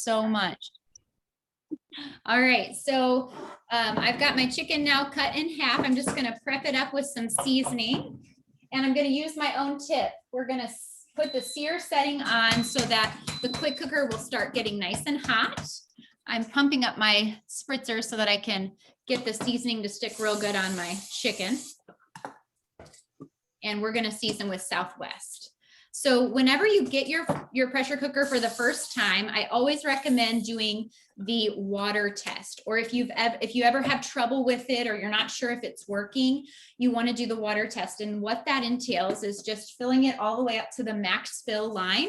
so much. All right, so I've got my chicken now cut in half. I'm just gonna prep it up with some seasoning, and I'm gonna use my own tip. We're gonna put the sear setting on so that the quick cooker will start getting nice and hot. I'm pumping up my spritzer so that I can get the seasoning to stick real good on my chicken. And we're gonna season with Southwest. So whenever you get your pressure cooker for the first time, I always recommend doing the water test. Or if you ever have trouble with it or you're not sure if it's working, you want to do the water test. And what that entails is just filling it all the way up to the max fill line.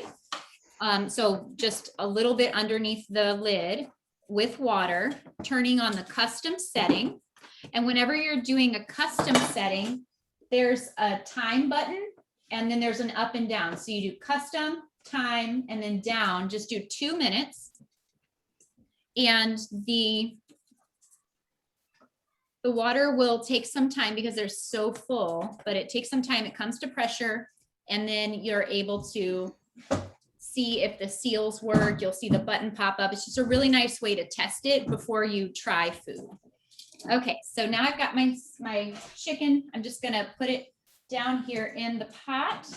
So just a little bit underneath the lid with water, turning on the custom setting. And whenever you're doing a custom setting, there's a time button and then there's an up and down. So you do custom, time, and then down, just do 2 minutes. And the water will take some time because they're so full, but it takes some time. It comes to pressure, and then you're able to see if the seals work. You'll see the button pop up. It's just a really nice way to test it before you try food. Okay, so now I've got my chicken. I'm just gonna put it down here in the pot.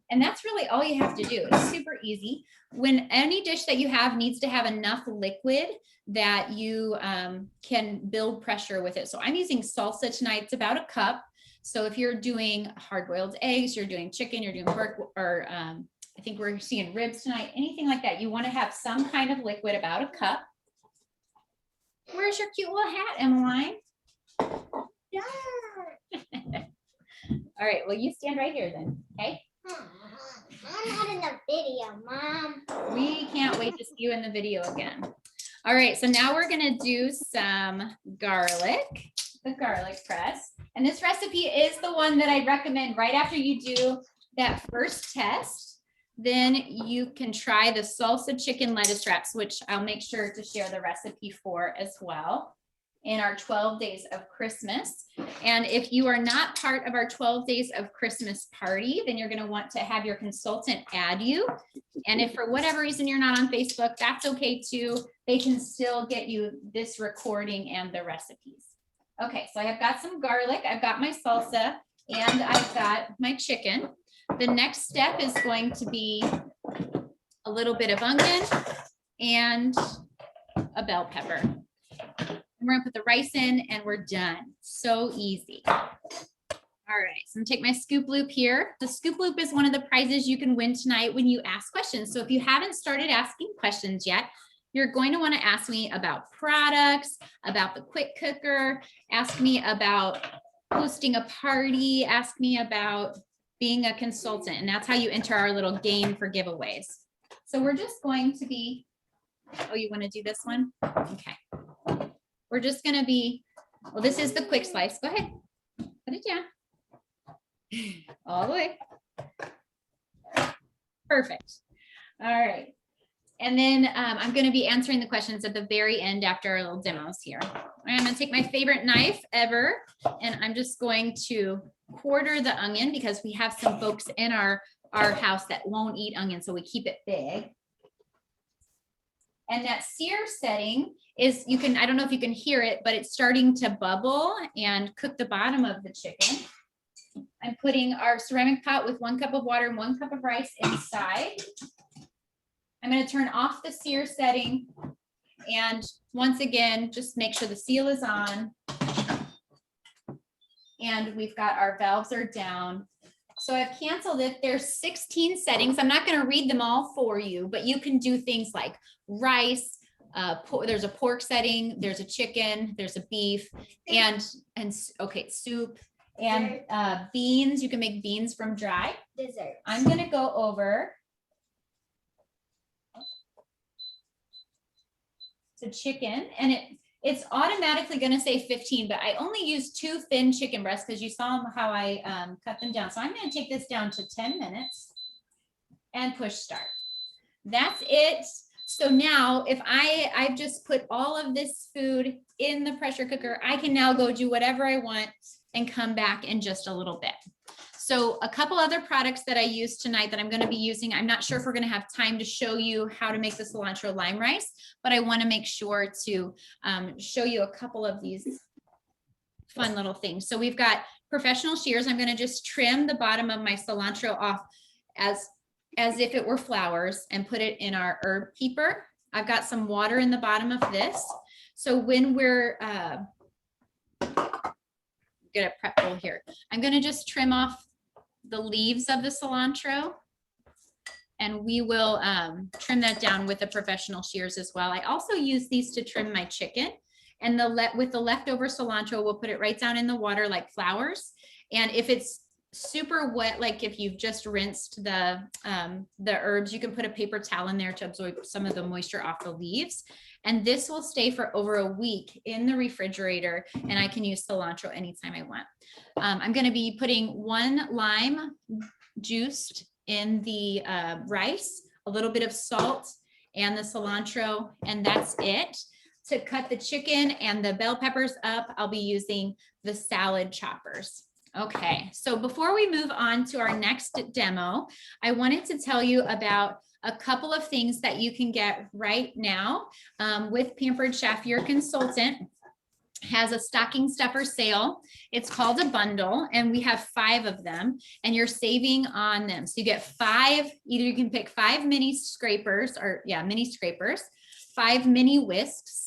And that's really all you have to do. It's super easy. When any dish that you have needs to have enough liquid that you can build pressure with it. So I'm using salsa tonight. It's about a cup. So if you're doing hard-boiled eggs, you're doing chicken, you're doing pork, or I think we're seeing ribs tonight, anything like that, you want to have some kind of liquid, about a cup. Where's your cute little hat, Emmeline? Yeah. All right, well, you stand right here then, okay? I'm not in the video, Mom. We can't wait to see you in the video again. All right, so now we're gonna do some garlic, the garlic press. And this recipe is the one that I recommend right after you do that first test. Then you can try the salsa chicken lettuce wraps, which I'll make sure to share the recipe for as well in our 12 days of Christmas. And if you are not part of our 12 days of Christmas party, then you're going to want to have your consultant add you. And if for whatever reason you're not on Facebook, that's okay too. They can still get you this recording and the recipes. Okay, so I have got some garlic, I've got my salsa, and I've got my chicken. The next step is going to be a little bit of onion and a bell pepper. We're gonna put the rice in and we're done. So easy. All right, so I'm gonna take my scoop loop here. The scoop loop is one of the prizes you can win tonight when you ask questions. So if you haven't started asking questions yet, you're going to want to ask me about products, about the quick cooker, ask me about hosting a party, ask me about being a consultant, and that's how you enter our little game for giveaways. So we're just going to be, oh, you want to do this one? Okay. We're just going to be, well, this is the quick slice. Go ahead, put it down. All the way. Perfect. All right. And then I'm going to be answering the questions at the very end after our little demos here. I'm going to take my favorite knife ever, and I'm just going to quarter the onion because we have some folks in our house that won't eat onion, so we keep it big. And that sear setting is, you can, I don't know if you can hear it, but it's starting to bubble and cook the bottom of the chicken. I'm putting our ceramic pot with 1 cup of water and 1 cup of rice inside. I'm going to turn off the sear setting, and once again, just make sure the seal is on and we've got our valves are down. So I've canceled it. There's 16 settings. I'm not going to read them all for you, but you can do things like rice, there's a pork setting, there's a chicken, there's a beef, and okay, soup, and beans. You can make beans from dry. Dessert. I'm going to go over to chicken, and it's automatically going to say 15, but I only use 2 thin chicken breasts because you saw how I cut them down. So I'm going to take this down to 10 minutes and push start. That's it. So now if I've just put all of this food in the pressure cooker, I can now go do whatever I want and come back in just a little bit. So a couple other products that I used tonight that I'm going to be using. I'm not sure if we're going to have time to show you how to make the cilantro lime rice, but I want to make sure to show you a couple of these fun little things. So we've got professional shears. I'm going to just trim the bottom of my cilantro off as if it were flowers and put it in our herb keeper. I've got some water in the bottom of this. So when we're get a prep bowl here, I'm going to just trim off the leaves of the cilantro, and we will trim that down with the professional shears as well. I also use these to trim my chicken, and with the leftover cilantro, we'll put it right down in the water like flowers. And if it's super wet, like if you've just rinsed the herbs, you can put a paper towel in there to absorb some of the moisture off the leaves. And this will stay for over a week in the refrigerator, and I can use cilantro anytime I want. I'm going to be putting 1 lime juiced in the rice, a little bit of salt and the cilantro, and that's it. To cut the chicken and the bell peppers up, I'll be using the salad choppers. Okay, so before we move on to our next demo, I wanted to tell you about a couple of things that you can get right now with Pampered Chef. Your consultant has a stocking stuffer sale. It's called a bundle, and we have 5 of them, and you're saving on them. So you get 5, either you can pick 5 mini scrapers, 5 mini whisks,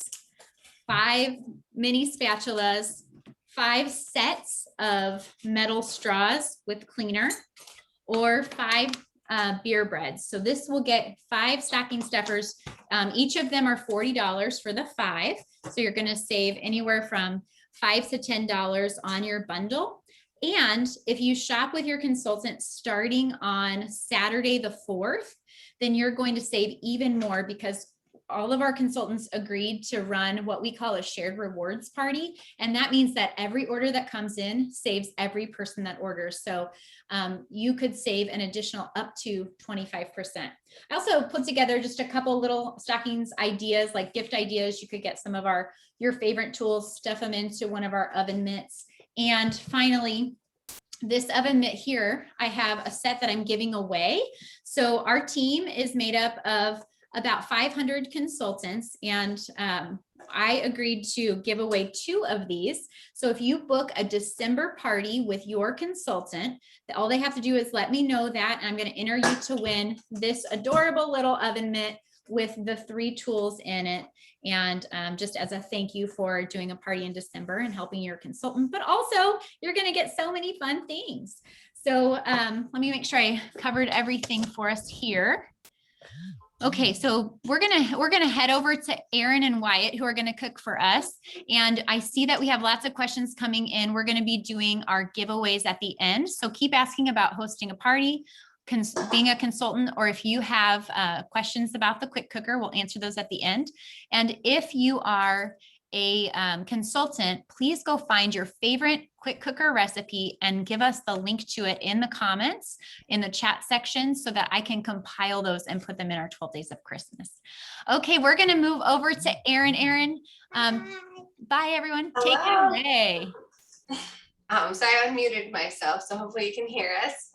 5 mini spatulas, 5 sets of metal straws with cleaner, or 5 beer breads. So this will get 5 stocking stuffers. Each of them are $40 for the 5. So you're going to save anywhere from $5 to $10 on your bundle. And if you shop with your consultant starting on Saturday the 4th, then you're going to save even more, because all of our consultants agreed to run what we call a shared rewards party. And that means that every order that comes in saves every person that orders. So you could save an additional up to 25%. I also put together just a couple little stockings ideas, like gift ideas. You could get some of your favorite tools, stuff them into one of our oven mitts. And finally, this oven mitt here, I have a set that I'm giving away. So our team is made up of about 500 consultants, and I agreed to give away 2 of these. So if you book a December party with your consultant, all they have to do is let me know that, and I'm going to enter you to win this adorable little oven mitt with the 3 tools in it. And just as a thank you for doing a party in December and helping your consultant, but also you're going to get so many fun things. So let me make sure I covered everything for us here. Okay, so we're gonna head over to Aaron and Wyatt, who are gonna cook for us. And I see that we have lots of questions coming in. We're gonna be doing our giveaways at the end. So keep asking about hosting a party, being a consultant, or if you have questions about the quick cooker, we'll answer those at the end. And if you are a consultant, please go find your favorite quick cooker recipe and give us the link to it in the comments in the chat section, so that I can compile those and put them in our 12 days of Christmas. Okay, we're going to move over to Aaron. Aaron, bye everyone. Hello. Take it away. So I unmuted myself, so hopefully you can hear us.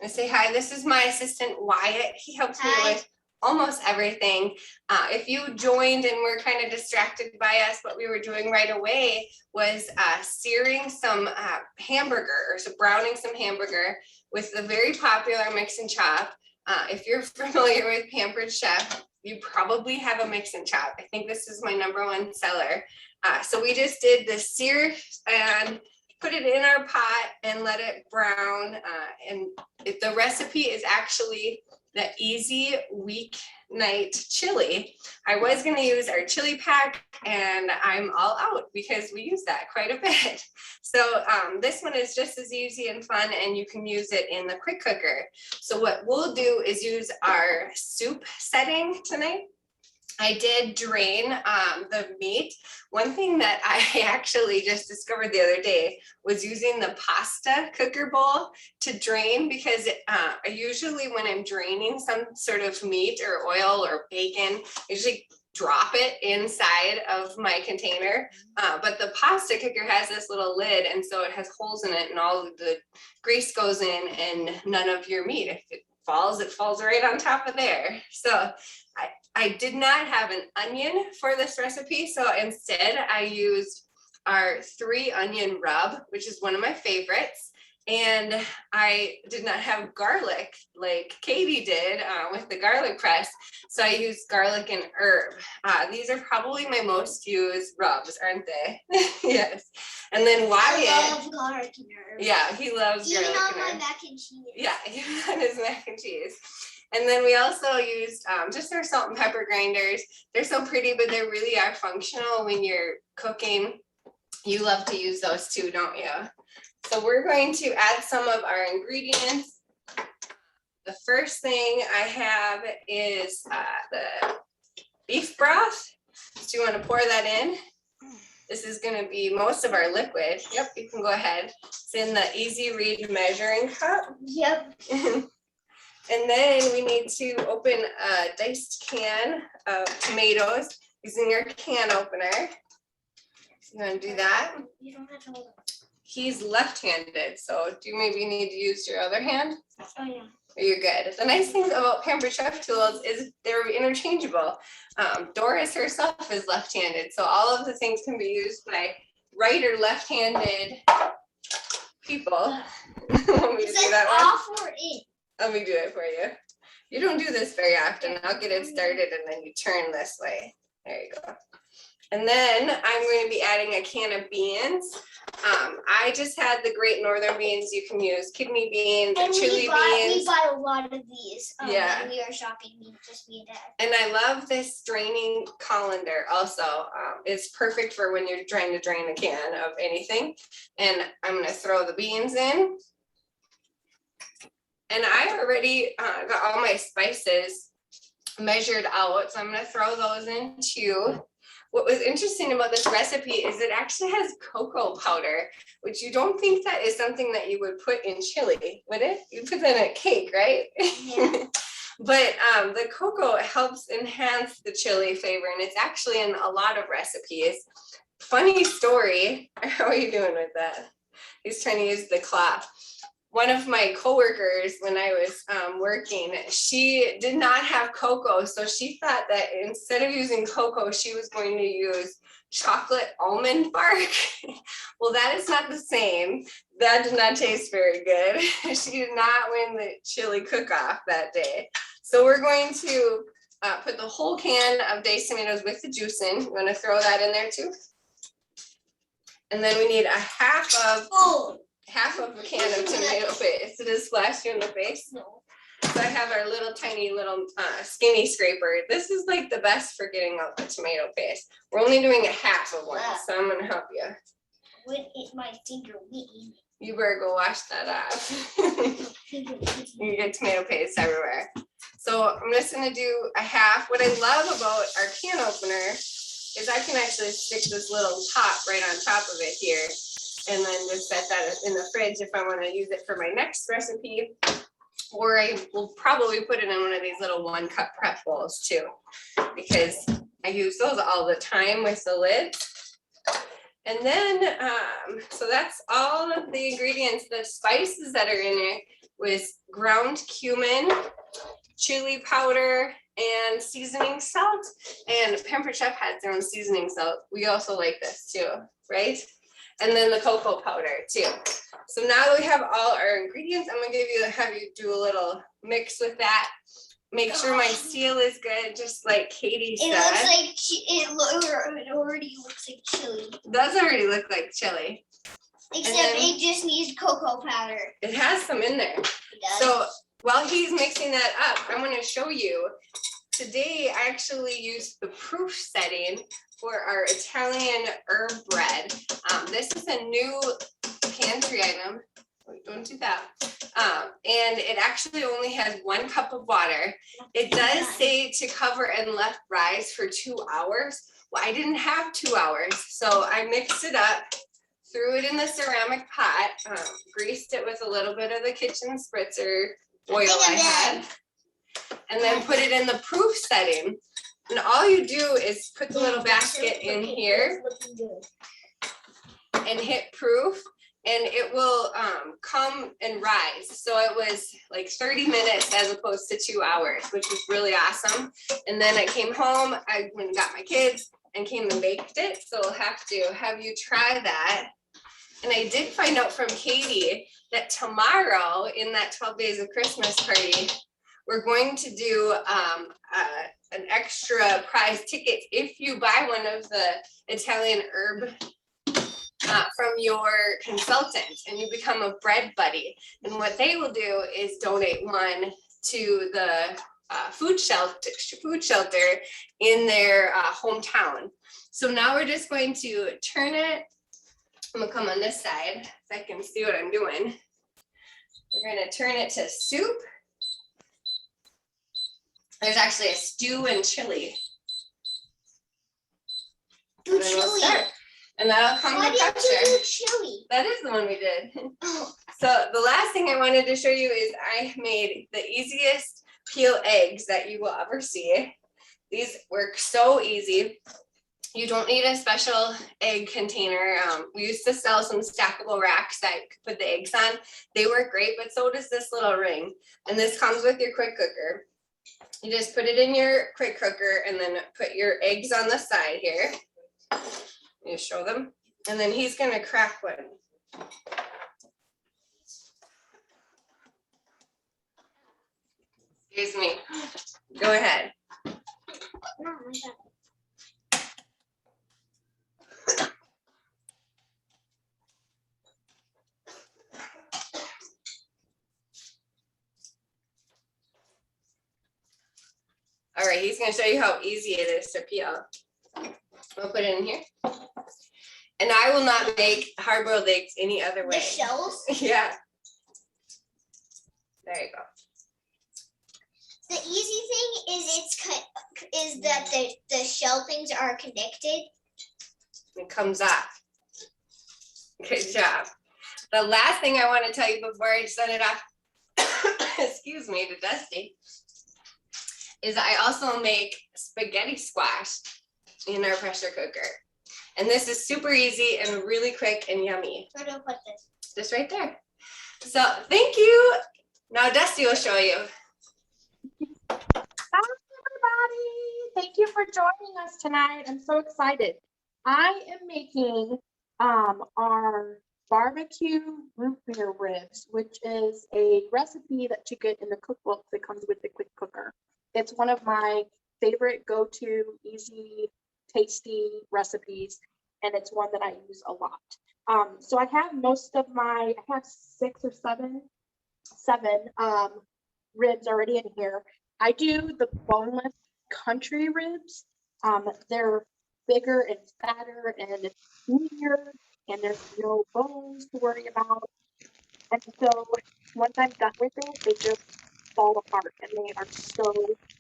I say hi. This is my assistant Wyatt. He helps me with almost everything. If you joined and were kind of distracted by us, what we were doing right away was searing some hamburger, or so browning some hamburger with the very popular mix and chop. If you're familiar with Pampered Chef, you probably have a mix and chop. I think this is my #1 seller. So we just did the sear and put it in our pot and let it brown. And the recipe is actually the easy weeknight chili. I was going to use our chili pack, and I'm all out because we use that quite a bit. So this one is just as easy and fun, and you can use it in the quick cooker. So what we'll do is use our soup setting tonight. I did drain the meat. One thing that I actually just discovered the other day was using the pasta cooker bowl to drain, because usually when I'm draining some sort of meat or oil or bacon, I usually drop it inside of my container. But the pasta cooker has this little lid, and so it has holes in it, and all of the grease goes in and none of your meat. If it falls right on top of there. So I did not have an onion for this recipe. So instead I used our 3 onion rub, which is one of my favorites. And I did not have garlic like Katie did with the garlic press. So I used garlic and herb. These are probably my most used rubs, aren't they? Yes. And then Wyatt. I love garlic and herb. Yeah, he loves Even garlic on and my herb. mac and cheese. Yeah, even on his mac and cheese. And then we also used just our salt and pepper grinders. They're so pretty, but they really are functional when you're cooking. You love to use those too, don't you? So we're going to add some of our ingredients. The first thing I have is the beef broth. Do you want to pour that in? This is going to be most of our liquid. Yep, you can go ahead. It's in the Easy Read measuring cup. Yep. And then we need to open a diced can of tomatoes using your can opener. So you want to do that? You don't have to hold it. He's left-handed, so do you maybe need to use your other hand? Oh, yeah. You're good. The nice thing about Pampered Chef tools is they're interchangeable. Doris herself is left-handed, so all of the things can be used by right or left-handed people. Want me to Is do that that off or in? Let me do it for you. You don't do this very often. I'll get it started and then you turn this way. There you go. And then I'm going to be adding a can of beans. I just had the Great Northern beans. You can use kidney beans and chili beans. We bought a lot of these. Yeah. When we were shopping, just me and Dad. And I love this draining colander also. It's perfect for when you're trying to drain a can of anything. And I'm going to throw the beans in. And I already got all my spices measured out. So I'm going to throw those in too. What was interesting about this recipe is it actually has cocoa powder, which you don't think that is something that you would put in chili, would it? You put that in a cake, right? Yeah. But the cocoa helps enhance the chili flavor, and it's actually in a lot of recipes. Funny story. How are you doing with that? He's trying to use the cloth. One of my coworkers, when I was working, she did not have cocoa. So she thought that instead of using cocoa, she was going to use chocolate almond bark. Well, that is not the same. That did not taste very good. She did not win the chili cook-off that day. So we're going to put the whole can of diced tomatoes with the juice in. I'm going to throw that in there too. And then we need a half of a can of tomato paste. Did it splash you in the face? No. So I have our little tiny little skinny scraper. This is like the best for getting out the tomato paste. We're only doing a half of one, so I'm gonna help you. Would it my finger wet? You better go wash that off. You get tomato paste everywhere. So I'm just gonna do a half. What I love about our can opener is I can actually stick this little top right on top of it here. And then just set that in the fridge if I want to use it for my next recipe. Or I will probably put it in one of these little 1-cup prep bowls too, because I use those all the time with the lids. And then, so that's all of the ingredients. The spices that are in it was ground cumin, chili powder, and seasoning salt. And Pampered Chef has their own seasoning salt. We also like this too, right? And then the cocoa powder too. So now that we have all our ingredients, I'm gonna have you do a little mix with that. Make sure my seal is good, just like Katie said. It looks like it already looks like chili. It does already look like chili. Except then- it just needs cocoa powder. It has some in there. It does. So while he's mixing that up, I'm gonna show you. Today, I actually used the proof setting for our Italian herb bread. This is a new pantry item. Wait, don't do that. And it actually only has 1 cup of water. It does say to cover and let rise for 2 hours. Well, I didn't have 2 hours, so I mixed it up, threw it in the ceramic pot, greased it with a little bit of the kitchen spritzer oil I had, and then put it in the proof setting. And all you do is put the little basket in here and hit proof, and it will come and rise. So it was like 30 minutes as opposed to 2 hours, which was really awesome. And then I came home, I went and got my kids and came and baked it. So I'll have to have you try that. And I did find out from Katie that tomorrow in that 12 Days of Christmas party, we're going to do an extra prize ticket if you buy one of the Italian herb from your consultant and you become a bread buddy. And what they will do is donate one to the food shelter in their hometown. So now we're just going to turn it. I'm gonna come on this side so I can see what I'm doing. We're gonna turn it to soup. There's actually a stew and chili. Do And then we'll chili. start. And that'll come Why to didn't texture. you do chili? That is the one we did. Oh, So the last thing I wanted to show you is I made the easiest peel eggs that you will ever see. These work so easy. You don't need a special egg container. We used to sell some stackable racks that you could put the eggs on. They work great, but so does this little ring. And this comes with your quick cooker. You just put it in your quick cooker and then put your eggs on the side here. You show them. And then he's gonna crack one. Excuse me. Go ahead. no, my God. All right, he's gonna show you how easy it is to peel. We'll put it in here. And I will not make hard-boiled eggs any other way. The shells. Yeah. There you go. The easy thing is that the shell things are connected. It comes off. Good job. The last thing I want to tell you before I send it off, excuse me, to Dusty, is I also make spaghetti squash in our pressure cooker. And this is super easy and really quick and yummy. Where do I put this? Just right there. So thank you. Now Dusty will show you. Hi, everybody. Thank you for joining us tonight. I'm so excited. I am making our barbecue root beer ribs, which is a recipe that you get in the cookbook that comes with the quick cooker. It's one of my favorite go-to, easy, tasty recipes, and it's one that I use a lot. So I have I have 6 or 7 ribs already in here. I do the boneless country ribs. They're bigger and fatter and meatier, and there's no bones to worry about. And so once I'm done with it, they just fall apart and they are so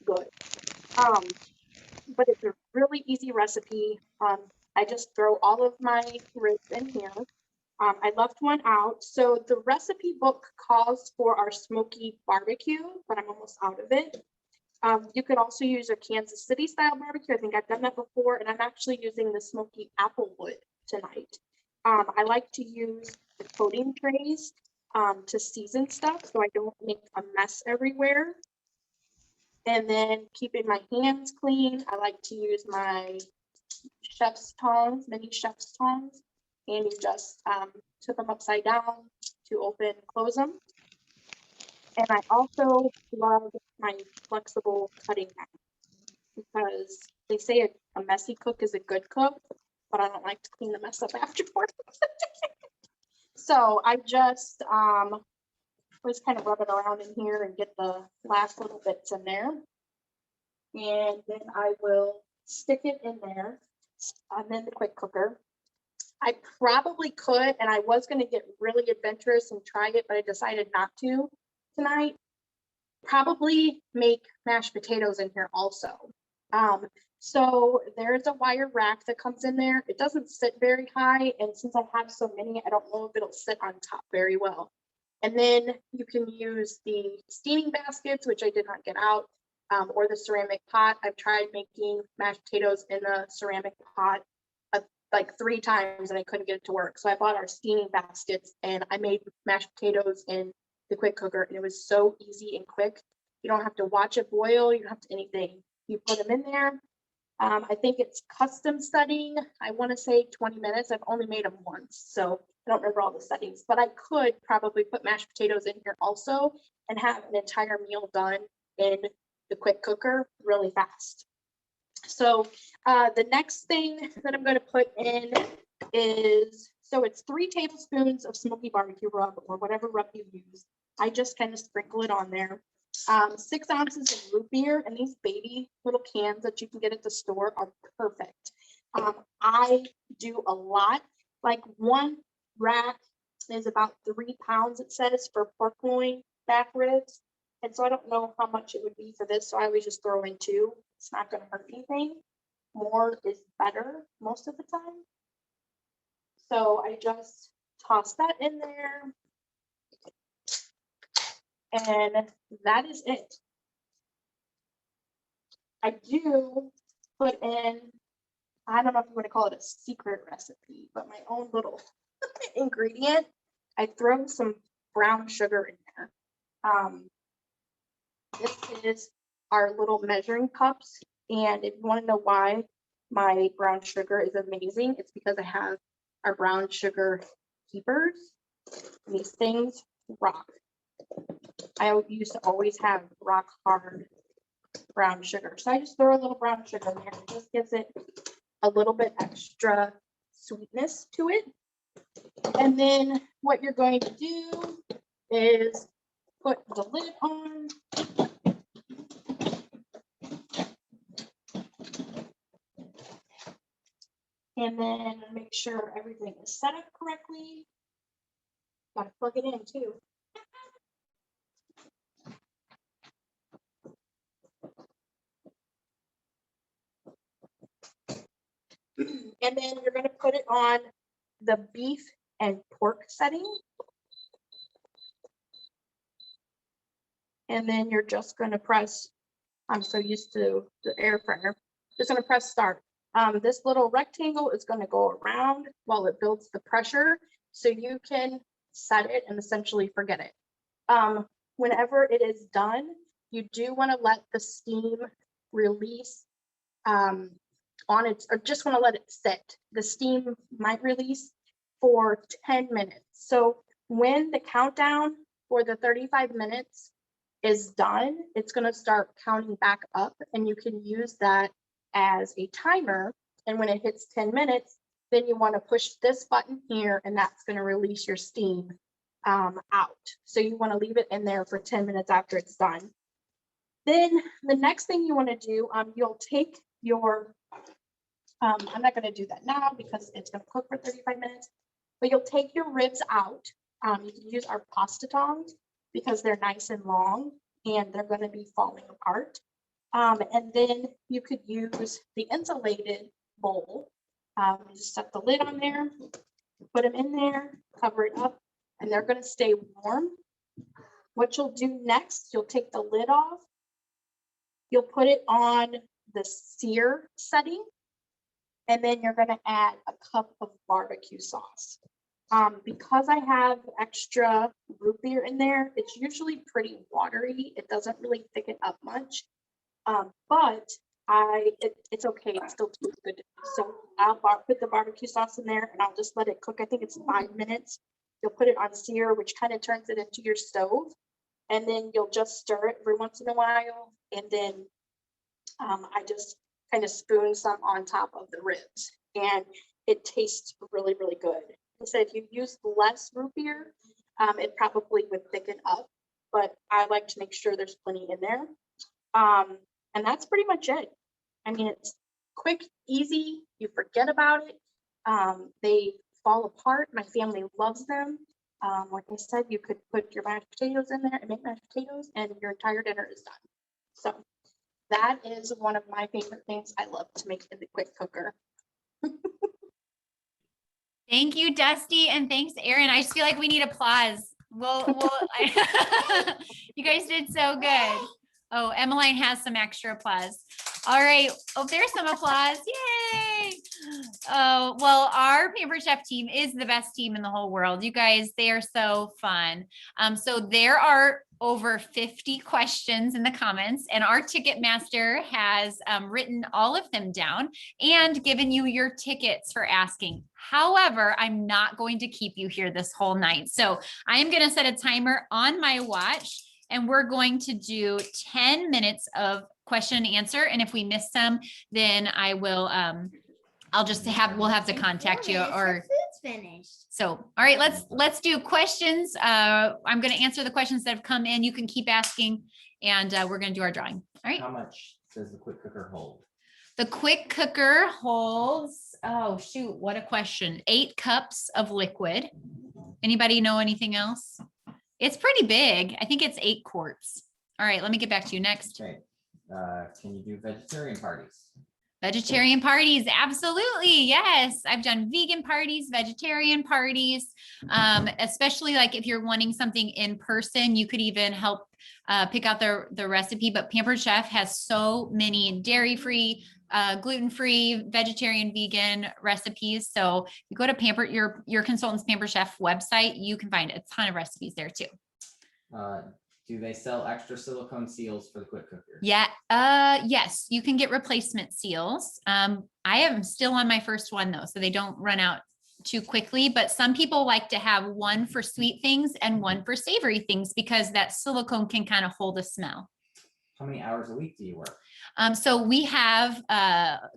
good. But it's a really easy recipe. I just throw all of my ribs in here. I left one out. So the recipe book calls for our smoky barbecue, but I'm almost out of it. You could also use a Kansas City style barbecue. I think I've done that before, and I'm actually using the smoky applewood tonight. I like to use the coating trays to season stuff so I don't make a mess everywhere. And then keeping my hands clean, I like to use my chef's tongs, mini chef's tongs, and you just tip them upside down to open, close them. And I also love my flexible cutting knife because they say a messy cook is a good cook, but I don't like to clean the mess up afterwards. So I just always kind of rub it around in here and get the last little bits in there. And then I will stick it in there. And then the quick cooker. I probably could, and I was going to get really adventurous and try it, but I decided not to tonight. Probably make mashed potatoes in here also. So there's a wire rack that comes in there. It doesn't sit very high, and since I have so many, I don't know if it'll sit on top very well. And then you can use the steaming baskets, which I did not get out. or the ceramic pot. I've tried making mashed potatoes in the ceramic pot like 3 times and I couldn't get it to work. So I bought our steaming baskets and I made mashed potatoes in the quick cooker, and it was so easy and quick. You don't have to watch it boil. You don't have to anything. You put them in there. I think it's custom setting. I want to say 20 minutes. I've only made them once, so I don't remember all the settings, but I could probably put mashed potatoes in here also and have an entire meal done in the quick cooker really fast. So the next thing that I'm going to put in is, so it's 3 tablespoons of smoky barbecue rub or whatever rub you use. I just kind of sprinkle it on there. 6 ounces of root beer, and these baby little cans that you can get at the store are perfect. I do a lot, like 1 rack is about 3 pounds, it says, for pork loin back ribs. And so I don't know how much it would be for this, so I always just throw in 2. It's not going to hurt anything. More is better most of the time. So I just toss that in there. And that is it. I do put in, I don't know if you want to call it a secret recipe, but my own little ingredient. I throw some brown sugar in there. This is our little measuring cups. And if you want to know why my brown sugar is amazing, it's because I have our brown sugar keepers. And these things rock. I used to always have rock hard brown sugar. So I just throw a little brown sugar in there. It just gives it a little bit extra sweetness to it. And then what you're going to do is put the lid on. And then make sure everything is set up correctly. Got to plug it in too. And then you're going to put it on the beef and pork setting. And then you're just going to press, I'm so used to the air fryer, just going to press start. This little rectangle is going to go around while it builds the pressure, so you can set it and essentially forget it. Whenever it is done, you do want to let the steam release on its, or just want to let it sit. The steam might release for 10 minutes. So when the countdown for the 35 minutes is done, it's going to start counting back up, and you can use that as a timer. And when it hits 10 minutes, then you want to push this button here, and that's going to release your steam out. So you want to leave it in there for 10 minutes after it's done. Then the next thing you want to do, you'll take your, I'm not going to do that now because it's going to cook for 35 minutes, but you'll take your ribs out. You can use our pasta tongs because they're nice and long and they're going to be falling apart. And then you could use the insulated bowl. Just set the lid on there, put them in there, cover it up, and they're going to stay warm. What you'll do next, you'll take the lid off. You'll put it on the sear setting, and then you're going to add a cup of barbecue sauce. Because I have extra root beer in there, it's usually pretty watery. It doesn't really thicken up much, but it's okay. It still tastes good. So I'll put the barbecue sauce in there, and I'll just let it cook. I think it's 5 minutes. You'll put it on sear, which kind of turns it into your stove, and then you'll just stir it every once in a while. And then I just kind of spoon some on top of the ribs, and it tastes really, really good. I said if you use less root beer, it probably would thicken up, but I like to make sure there's plenty in there. And that's pretty much it. I mean, it's quick, easy. You forget about it. They fall apart. My family loves them. Like I said, you could put your mashed potatoes in there and make mashed potatoes, and your entire dinner is done. So that is one of my favorite things I love to make in the quick cooker. Thank you, Dusty, and thanks, Erin. I just feel like we need applause. You guys did so good. Oh, Emmeline has some extra applause. All right. Oh, there's some applause. Yay. Oh, well, our Pampered Chef team is the best team in the whole world. You guys, they are so fun. So there are over 50 questions in the comments, and our ticket master has written all of them down and given you your tickets for asking. However, I'm not going to keep you here this whole night. So I am going to set a timer on my watch, and we're going to do 10 minutes of question and answer. And if we miss some, then I will, we'll have to contact you or food's finished. so, all right, let's do questions. I'm going to answer the questions that have come in. You can keep asking, and we're going to do our drawing. All right. How much does the quick cooker hold? The quick cooker holds, oh shoot, what a question. 8 cups of liquid. Anybody know anything else? It's pretty big. I think it's 8 quarts. All right, let me get back to you next. Okay. Can you do vegetarian parties? Vegetarian parties, absolutely. Yes, I've done vegan parties, vegetarian parties, especially like if you're wanting something in person, you could even help pick out the recipe. But Pampered Chef has so many dairy-free, gluten-free, vegetarian, vegan recipes. So if you go to Pampered, your consultant's Pampered Chef website, you can find a ton of recipes there too. Do they sell extra silicone seals for the quick cooker? Yeah. Yes, you can get replacement seals. I am still on my first one though, so they don't run out too quickly, but some people like to have one for sweet things and one for savory things because that silicone can kind of hold a smell. How many hours a week do you work? So we have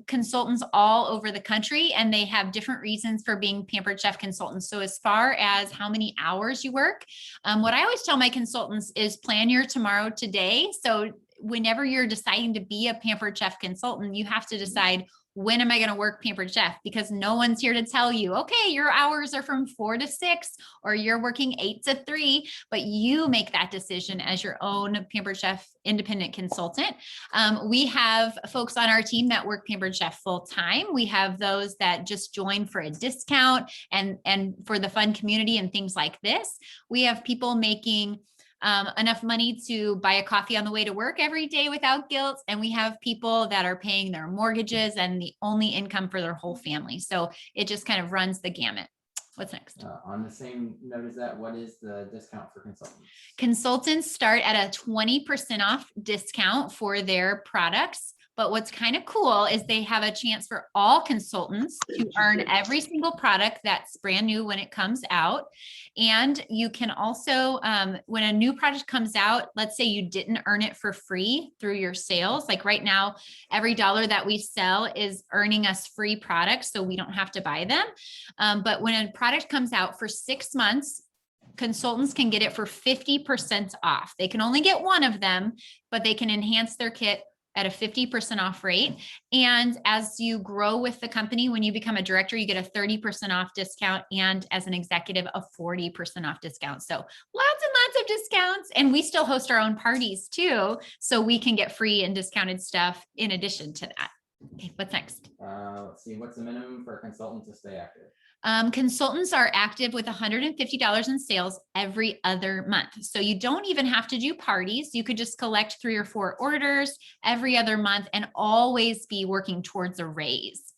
consultants all over the country, and they have different reasons for being Pampered Chef consultants. So as far as how many hours you work, what I always tell my consultants is plan your tomorrow today. So whenever you're deciding to be a Pampered Chef consultant, you have to decide, when am I going to work Pampered Chef? Because no one's here to tell you, okay, your hours are from 4 to 6, or you're working 8 to 3, but you make that decision as your own Pampered Chef independent consultant. We have folks on our team that work Pampered Chef full time. We have those that just join for a discount and for the fun community and things like this. We have people making enough money to buy a coffee on the way to work every day without guilt. And we have people that are paying their mortgages and the only income for their whole family. So it just kind of runs the gamut. What's next? On the same note as that, what is the discount for consultants? Consultants start at a 20% off discount for their products. But what's kind of cool is they have a chance for all consultants to earn every single product that's brand new when it comes out. And you can also, when a new product comes out, let's say you didn't earn it for free through your sales. Like right now, every dollar that we sell is earning us free products, so we don't have to buy them. But when a product comes out for 6 months, consultants can get it for 50% off. They can only get one of them, but they can enhance their kit at a 50% off rate. And as you grow with the company, when you become a director, you get a 30% off discount. And as an executive, a 40% off discount. So lots and lots of discounts. And we still host our own parties too. So we can get free and discounted stuff in addition to that. Okay, what's next? Let's see, what's the minimum for a consultant to stay active? Consultants are active with $150 in sales every other month. So you don't even have to do parties. You could just collect 3 or 4 orders every other month and always be working towards a raise.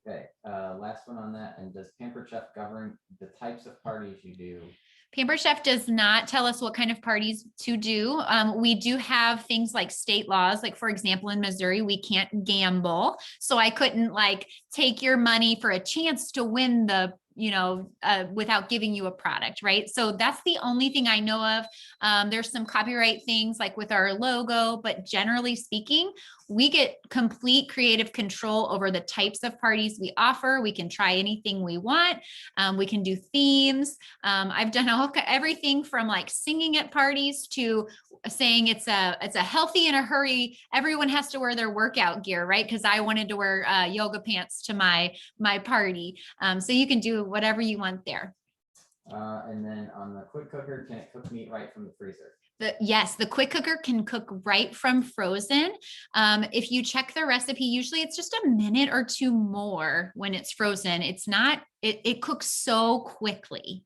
Okay, last one on that. And does Pampered Chef govern the types of parties you do? Pampered Chef does not tell us what kind of parties to do. We do have things like state laws. Like for example, in Missouri, we can't gamble. So I couldn't like take your money for a chance to win the, without giving you a product, right? So that's the only thing I know of. There's some copyright things like with our logo, but generally speaking, we get complete creative control over the types of parties we offer. We can try anything we want. We can do themes. I've done everything from like singing at parties to saying it's a healthy in a hurry. Everyone has to wear their workout gear, right? Because I wanted to wear yoga pants to my party. So you can do whatever you want there. And then on the quick cooker, can it cook meat right from the freezer? Yes, the quick cooker can cook right from frozen. If you check the recipe, usually it's just a minute or 2 more when it's frozen. It's not, it cooks so quickly.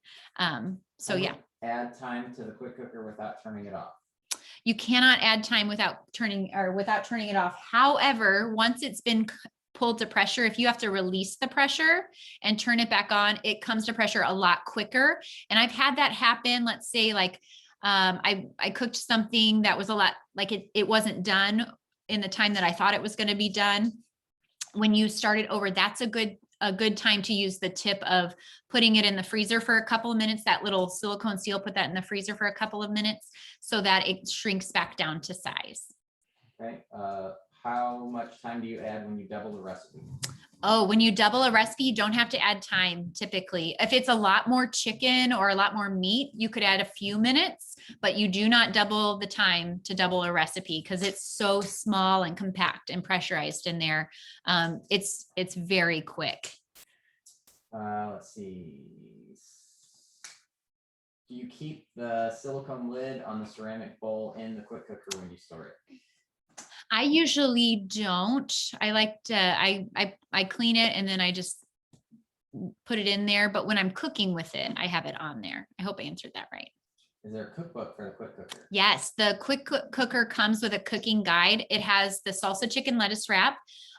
So yeah. Add time to the quick cooker without turning it off. You cannot add time without turning it off. However, once it's been pulled to pressure, if you have to release the pressure and turn it back on, it comes to pressure a lot quicker. And I've had that happen. Let's say like I cooked something that was a lot like it wasn't done in the time that I thought it was going to be done. When you start it over, that's a good time to use the tip of putting it in the freezer for a couple of minutes. That little silicone seal, put that in the freezer for a couple of minutes so that it shrinks back down to size. Okay. How much time do you add when you double the recipe? Oh, when you double a recipe, you don't have to add time typically. If it's a lot more chicken or a lot more meat, you could add a few minutes, but you do not double the time to double a recipe because it's so small and compact and pressurized in there. It's very quick. Let's see. Do you keep the silicone lid on the ceramic bowl in the quick cooker when you store it? I usually don't. I like to, I clean it and then I just put it in there. But when I'm cooking with it, I have it on there. I hope I answered that right. Is there a cookbook for the quick cooker? Yes, the quick cooker comes with a cooking guide. It has the salsa chicken lettuce wrap.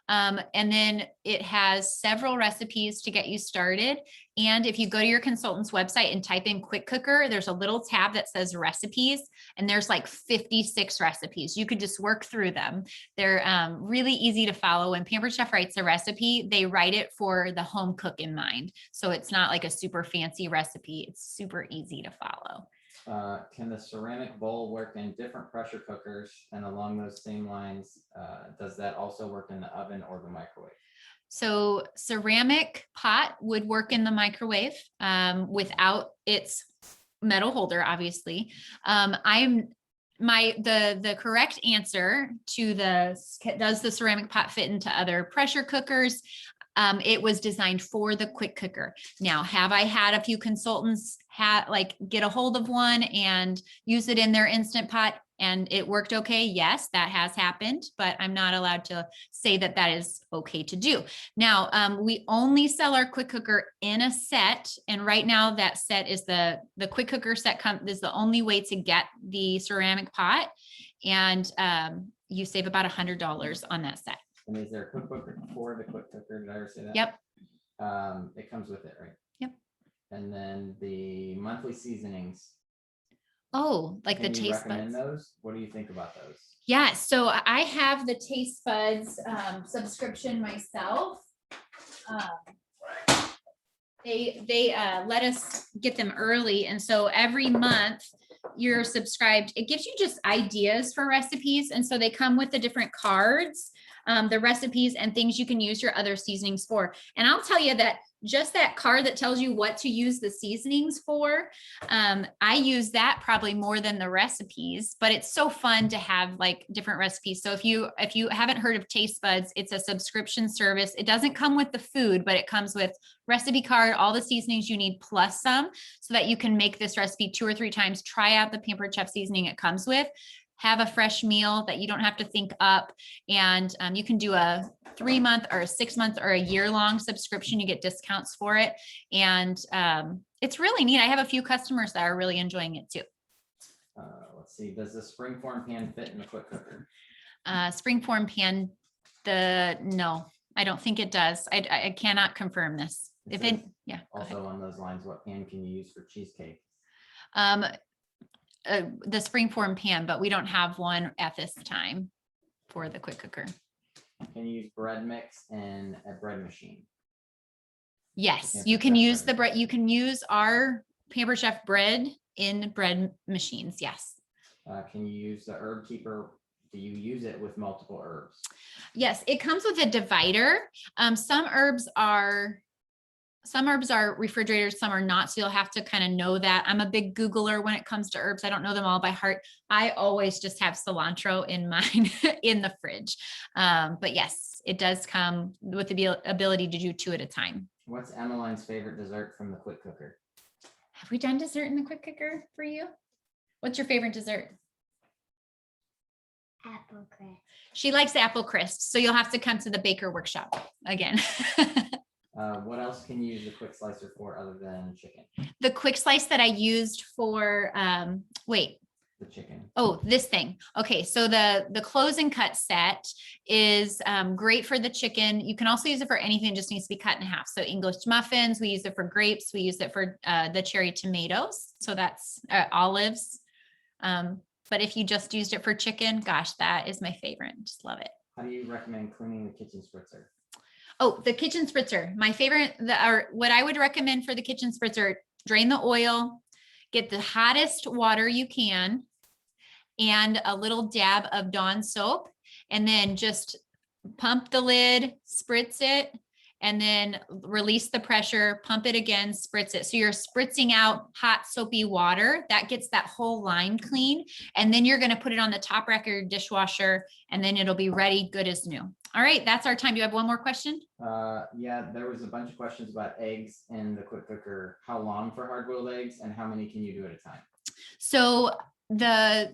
And then it has several recipes to get you started. And if you go to your consultant's website and type in quick cooker, there's a little tab that says recipes, and there's like 56 recipes. You could just work through them. They're really easy to follow. When Pampered Chef writes a recipe, they write it for the home cook in mind. So it's not like a super fancy recipe. It's super easy to follow. Can the ceramic bowl work in different pressure cookers? And along those same lines, does that also work in the oven or the microwave? So ceramic pot would work in the microwave without its metal holder, obviously. The correct answer to does the ceramic pot fit into other pressure cookers? It was designed for the quick cooker. Now, have I had a few consultants get a hold of one and use it in their Instant Pot and it worked okay? Yes, that has happened, but I'm not allowed to say that that is okay to do. Now, we only sell our quick cooker in a set. And right now that set is the quick cooker set is the only way to get the ceramic pot. And you save about $100 on that set. And is there a cookbook for the quick cooker? Did I ever say that? Yep. It comes with it, right? Yep. And then the monthly seasonings. Oh, like the Can you taste recommend buds. those? What do you think about those? Yeah, so I have the taste buds subscription myself. They let us get them early, and so every month you're subscribed. It gives you just ideas for recipes, and so they come with the different cards, the recipes and things you can use your other seasonings for. And I'll tell you that just that card that tells you what to use the seasonings for, I use that probably more than the recipes, but it's so fun to have like different recipes. So if you haven't heard of Taste Buds, it's a subscription service. It doesn't come with the food, but it comes with recipe card, all the seasonings you need plus some, so that you can make this recipe 2 or 3 times, try out the Pampered Chef seasoning it comes with, have a fresh meal that you don't have to think up. And you can do a 3-month or a 6-month or a year-long subscription. You get discounts for it. And it's really neat. I have a few customers that are really enjoying it too. Let's see. Does the Springform pan fit in the quick cooker? Springform pan, no, I don't think it does. I cannot confirm this. It If it, says yeah. go ahead. Also on those lines, what pan can you use for cheesecake? The Springform pan, but we don't have one at this time for the quick cooker. Can you use bread mix in a bread machine? Yes, Pampered you can Chef use bread the bread. You can use our Pampered Chef bread in bread machines. Yes. Can you use the herb keeper? Do you use it with multiple herbs? Yes, it comes with a divider. Some herbs are refrigerators, some are not. So you'll have to kind of know that. I'm a big Googler when it comes to herbs. I don't know them all by heart. I always just have cilantro in mine in the fridge. But yes, it does come with the ability to do 2 at a time. What's Emmeline's favorite dessert from the quick cooker? Have we done dessert in the quick cooker for you? What's your favorite dessert? Apple crisp. She likes apple crisp. So you'll have to come to the baker workshop again. What else can you use the quick slicer for other than chicken? The quick slice that I used for, The The chicken. Oh, this thing. Okay, so the close and cut set is great for the chicken. You can also use it for anything, it just needs to be cut in half. So English muffins, we use it for grapes, we use it for the cherry tomatoes. So that's olives. But if you just used it for chicken, gosh, that is my favorite. Just love it. How do you recommend cleaning the kitchen spritzer? Oh, the kitchen spritzer. My favorite, or what I would recommend for the kitchen spritzer, drain the oil, get the hottest water you can, and a little dab of Dawn soap, and then just pump the lid, spritz it, and then release the pressure, pump it again, spritz it. So you're spritzing out hot soapy water that gets that whole line clean. And then you're going to put it on the top rack of your dishwasher, and then it'll be ready, good as new. All right, that's our time. Do you have one more question? Yeah, there was a bunch of questions about eggs in the quick cooker. How long for hard-boiled eggs, and how many can you do at a time? So the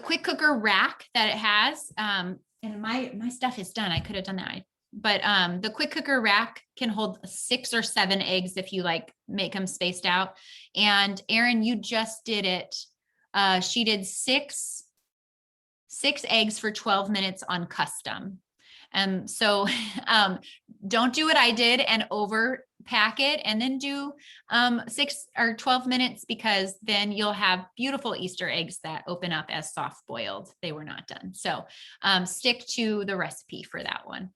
quick cooker rack that it has, and my stuff is done. I could have done that. But the quick cooker rack can hold 6 or 7 eggs if you like make them spaced out. And Erin, you just did it. She did six eggs for 12 minutes on custom. So don't do what I did and overpack it, and then do 6 or 12 minutes, because then you'll have beautiful Easter eggs that open up as soft boiled. They were not done. So stick to the recipe for that one,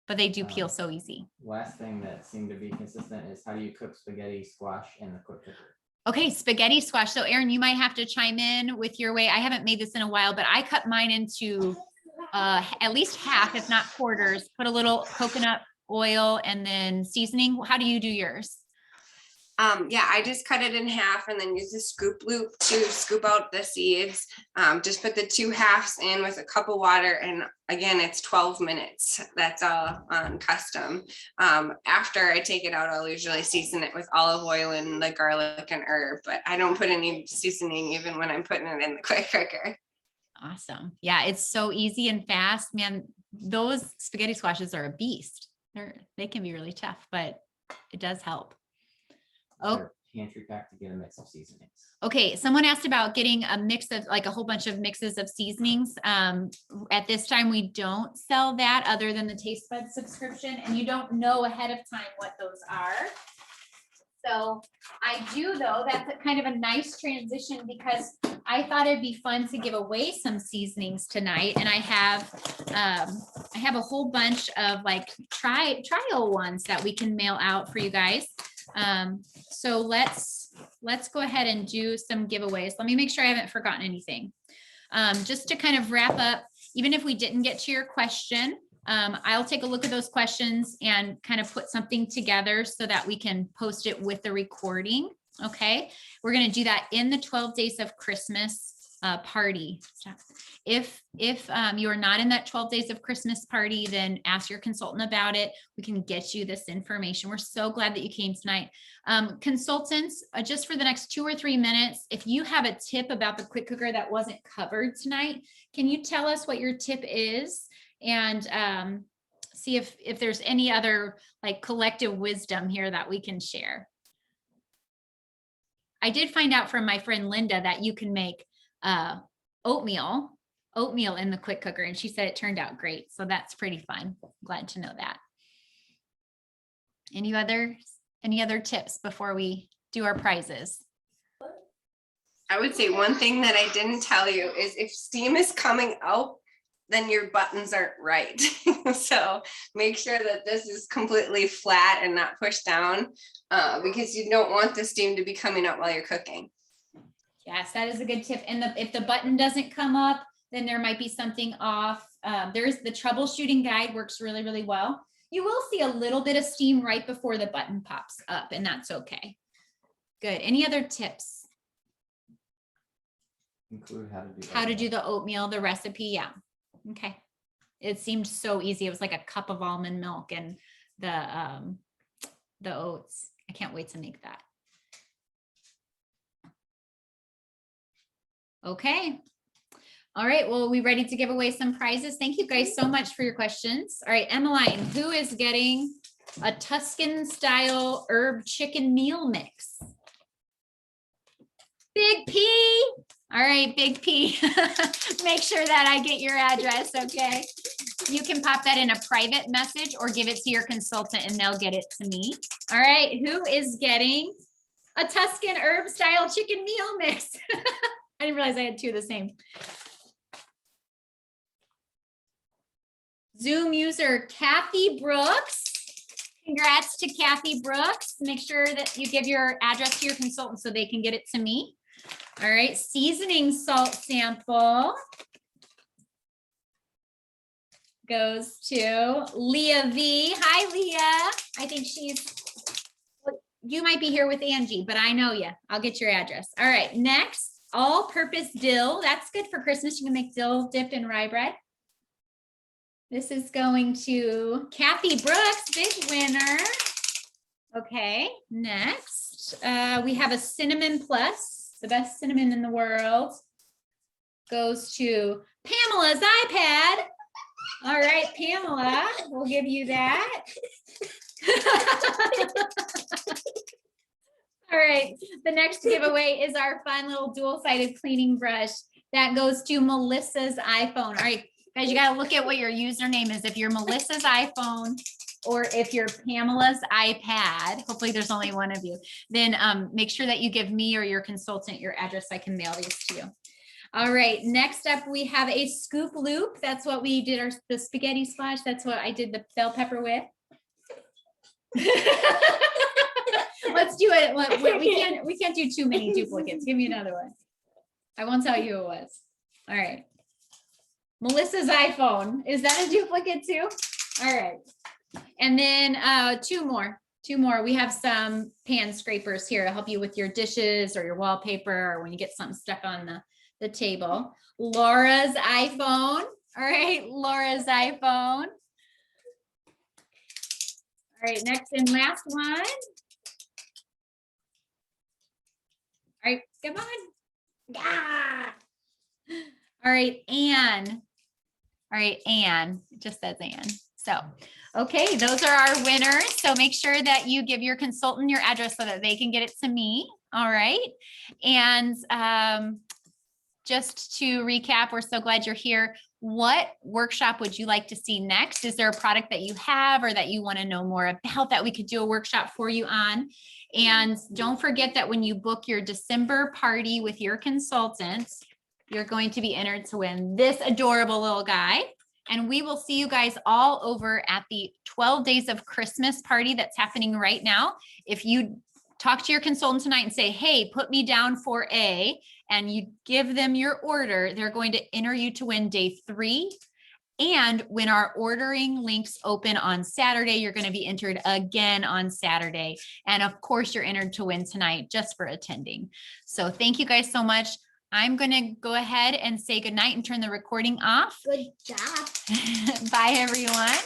but they do peel so easy. Last thing that seemed to be consistent is how do you cook spaghetti squash in the quick cooker? Okay, spaghetti squash. So Erin, you might have to chime in with your way. I haven't made this in a while, but I cut mine into at least half, if not quarters, put a little coconut oil and then seasoning. How do you do yours? Yeah, I just cut it in half and then use the scoop loop to scoop out the seeds. Just put the 2 halves in with a cup of water, and again, it's 12 minutes. That's all on custom. After I take it out, I'll usually season it with olive oil and the garlic and herb, but I don't put any seasoning even when I'm putting it in the quick cooker. Awesome. Yeah, it's so easy and fast, man. Those spaghetti squashes are a beast. They can be really tough, but it does help. Oh, Pantry pack to get a mix of seasonings. Okay, someone asked about getting a mix of, like, a whole bunch of mixes of seasonings. At this time, we don't sell that other than the taste bud subscription, and you don't know ahead of time what those are. So I do, though. That's kind of a nice transition, because I thought it'd be fun to give away some seasonings tonight, and I have a whole bunch of like trial ones that we can mail out for you guys. So let's go ahead and do some giveaways. Let me make sure I haven't forgotten anything. Just to kind of wrap up, even if we didn't get to your question, I'll take a look at those questions and kind of put something together so that we can post it with the recording. Okay, we're going to do that in the 12 days of Christmas party. If you are not in that 12 days of Christmas party, then ask your consultant about it. We can get you this information. We're so glad that you came tonight. Consultants, just for the next 2 or 3 minutes, if you have a tip about the quick cooker that wasn't covered tonight, can you tell us what your tip is, and see if there's any other like collective wisdom here that we can share. I did find out from my friend Linda that you can make oatmeal in the quick cooker, and she said it turned out great. So that's pretty fun. Glad to know that. Any other tips before we do our prizes? I would say one thing that I didn't tell you is if steam is coming out, then your buttons aren't right. So make sure that this is completely flat and not pushed down, because you don't want the steam to be coming out while you're cooking. Yes, that is a good tip. And if the button doesn't come up, then there might be something off. There's the troubleshooting guide, works really, really well. You will see a little bit of steam right before the button pops up, and that's okay. Good. Any other tips? Include how to do the oatmeal, the recipe. Yeah. Okay. It seemed so easy. It was like a cup of almond milk and the oats. I can't wait to make that. Okay. All right. Well, we ready to give away some prizes? Thank you guys so much for your questions. All right, Emmeline, who is getting a Tuscan style herb chicken meal mix? Big P. All right, Big P. Make sure that I get your address, okay? You can pop that in a private message or give it to your consultant and they'll get it to me. All right, who is getting a Tuscan herb style chicken meal mix? I didn't realize I had two of the same. Zoom user Kathy Brooks. Congrats to Kathy Brooks. Make sure that you give your address to your consultant so they can get it to me. All right, seasoning salt sample goes to Leah V. Hi, Leah. I think you might be here with Angie, but I know you. I'll get your address. All right, next, all-purpose dill. That's good for Christmas. You can make dill dipped in rye bread. This is going to Kathy Brooks, big winner. Okay, next, we have a cinnamon plus, the best cinnamon in the world. Goes to Pamela's iPad. All right, Pamela, we'll give you that. All right, the next giveaway is our fun little dual-sided cleaning brush. That goes to Melissa's iPhone. All right, guys, you gotta look at what your username is. If you're Melissa's iPhone or if you're Pamela's iPad, hopefully there's only one of you, then make sure that you give me or your consultant your address so I can mail these to you. All right, next up we have a scoop loop. That's what we did the spaghetti splash. That's what I did the bell pepper with. Let's do it. We can't do too many duplicates. Give me another one. I won't tell you who it was. All right. Melissa's iPhone. Is that a duplicate too? All right. And then two more. We have some pan scrapers here to help you with your dishes or your wallpaper or when you get something stuck on the table. Laura's iPhone. All right, Laura's iPhone. All right, next and last one. All right, come on. Yeah. All right, Anne. All right, Anne. It just says Anne. So, okay, those are our winners. So make sure that you give your consultant your address so that they can get it to me. All right. And just to recap, we're so glad you're here. What workshop would you like to see next? Is there a product that you have or that you want to know more about that we could do a workshop for you on? And don't forget that when you book your December party with your consultant, you're going to be entered to win this adorable little guy. And we will see you guys all over at the 12 Days of Christmas party that's happening right now. If you talk to your consultant tonight and say, hey, put me down for A, and you give them your order, they're going to enter you to win day 3. And when our ordering links open on Saturday, you're going to be entered again on Saturday. And of course, you're entered to win tonight just for attending. So thank you guys so much. I'm going to go ahead and say goodnight and turn the recording off. Good job. Bye, everyone.